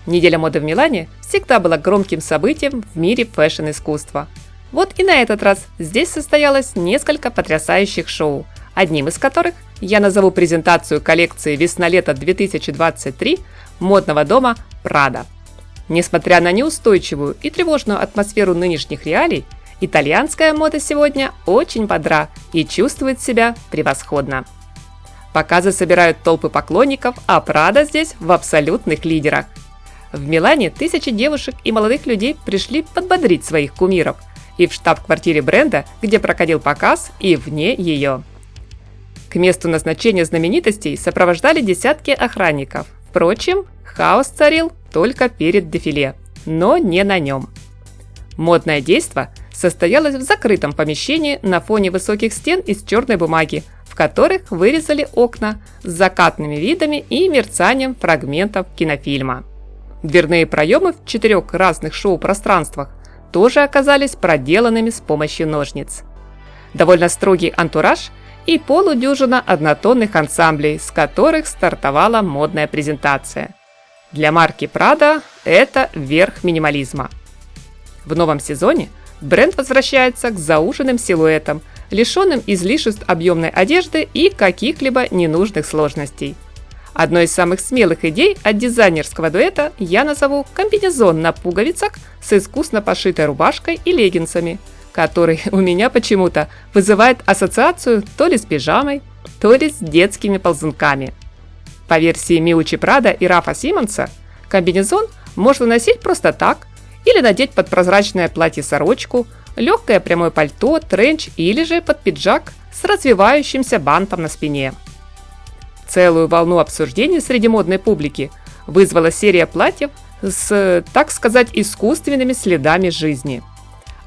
Неделя моды в Милане всегда была громким событием в мире фэшн-искусства. Вот и на этот раз здесь состоялось несколько потрясающих шоу, одним из которых я назову презентацию коллекции весна-лето 2023 модного дома Prada. Несмотря на неустойчивую и тревожную атмосферу нынешних реалий, итальянская мода сегодня очень бодра и чувствует себя превосходно. Показы собирают толпы поклонников, а Prada здесь в абсолютных лидерах. В Милане тысячи девушек и молодых людей пришли подбодрить своих кумиров и в штаб-квартире бренда, где проходил показ, и вне ее. К месту назначения знаменитостей сопровождали десятки охранников. Впрочем, хаос царил только перед дефиле, но не на нем. Модное действо состоялось в закрытом помещении на фоне высоких стен из черной бумаги, в которых вырезали окна с закатными видами и мерцанием фрагментов кинофильма. Дверные проемы в 4 разных шоу-пространствах тоже оказались проделанными с помощью ножниц. Довольно строгий антураж и полудюжина однотонных ансамблей, с которых стартовала модная презентация. Для марки Prada это верх минимализма. В новом сезоне бренд возвращается к зауженным силуэтам, лишенным излишеств объемной одежды и каких-либо ненужных сложностей. Одной из самых смелых идей от дизайнерского дуэта я назову комбинезон на пуговицах с искусно пошитой рубашкой и леггинсами, который у меня почему-то вызывает ассоциацию то ли с пижамой, то ли с детскими ползунками. По версии Miucci Prada и Рафа Симонса, комбинезон можно носить просто так или надеть под прозрачное платье-сорочку, легкое прямое пальто, тренч или же под пиджак с развивающимся бантом на спине. Целую волну обсуждений среди модной публики вызвала серия платьев с, так сказать, искусственными следами жизни.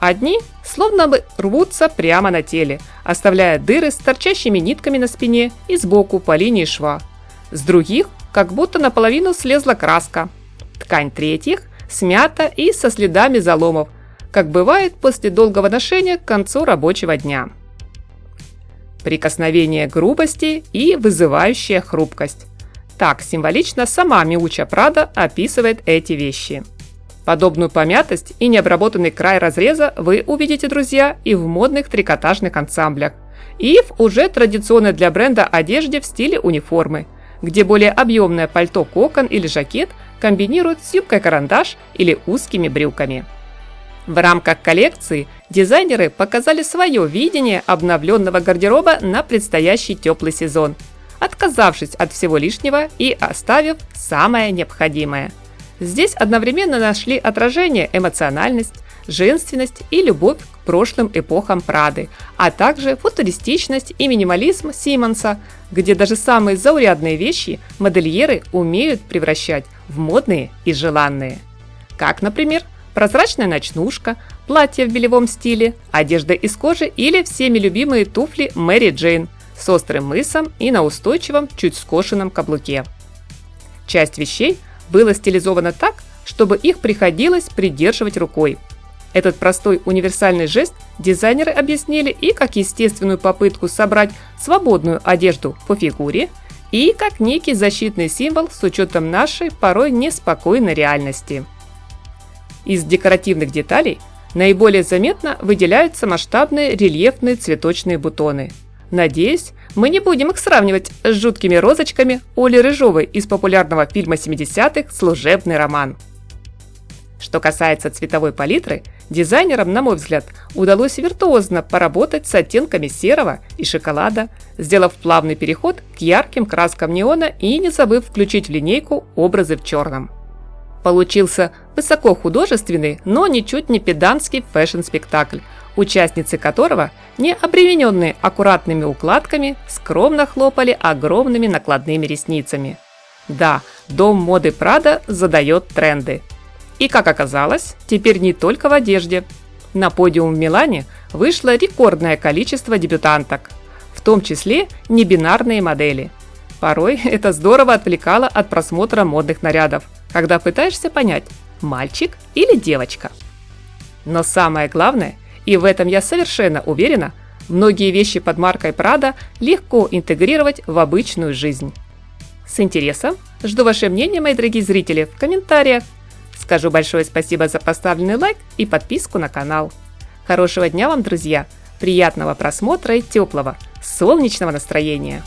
Одни словно бы рвутся прямо на теле, оставляя дыры с торчащими нитками на спине и сбоку по линии шва. С других как будто наполовину слезла краска. Ткань третьих смята и со следами заломов, как бывает после долгого ношения к концу рабочего дня. Прикосновение грубости и вызывающая хрупкость. Так символично сама Miucci Prada описывает эти вещи. Подобную помятость и необработанный край разреза вы увидите, друзья, и в модных трикотажных ансамблях, и в уже традиционной для бренда одежде в стиле униформы, где более объемное пальто-кокон или жакет комбинируют с юбкой-карандаш или узкими брюками. В рамках коллекции дизайнеры показали свое видение обновленного гардероба на предстоящий теплый сезон, отказавшись от всего лишнего и оставив самое необходимое. Здесь одновременно нашли отражение эмоциональность, женственность и любовь к прошлым эпохам Прады, а также футуристичность и минимализм Симонса, где даже самые заурядные вещи модельеры умеют превращать в модные и желанные. Как, например, прозрачная ночнушка, платье в белевом стиле, одежда из кожи или всеми любимые туфли Мэри Джейн с острым мысом и на устойчивом, чуть скошенном каблуке. Часть вещей была стилизована так, чтобы их приходилось придерживать рукой. Этот простой универсальный жест дизайнеры объяснили и как естественную попытку собрать свободную одежду по фигуре, и как некий защитный символ с учетом нашей порой неспокойной реальности. Из декоративных деталей наиболее заметно выделяются масштабные рельефные цветочные бутоны. Надеюсь, мы не будем их сравнивать с жуткими розочками Оли Рыжовой из популярного фильма 70-х «Служебный роман». Что касается цветовой палитры, дизайнерам, на мой взгляд, удалось виртуозно поработать с оттенками серого и шоколада, сделав плавный переход к ярким краскам неона и не забыв включить в линейку образы в черном. Получился высокохудожественный, но ничуть не педантский фэшн-спектакль, участницы которого, не обремененные аккуратными укладками, скромно хлопали огромными накладными ресницами. Да, дом моды Prada задает тренды. И, как оказалось, теперь не только в одежде. На подиум в Милане вышло рекордное количество дебютанток, в том числе небинарные модели. Порой это здорово отвлекало от просмотра модных нарядов, когда пытаешься понять, мальчик или девочка. Но самое главное, и в этом я совершенно уверена, многие вещи под маркой Prada легко интегрировать в обычную жизнь. С интересом жду ваше мнение, мои дорогие зрители, в комментариях. Скажу большое спасибо за поставленный лайк и подписку на канал. Хорошего дня вам, друзья! Приятного просмотра и теплого, солнечного настроения!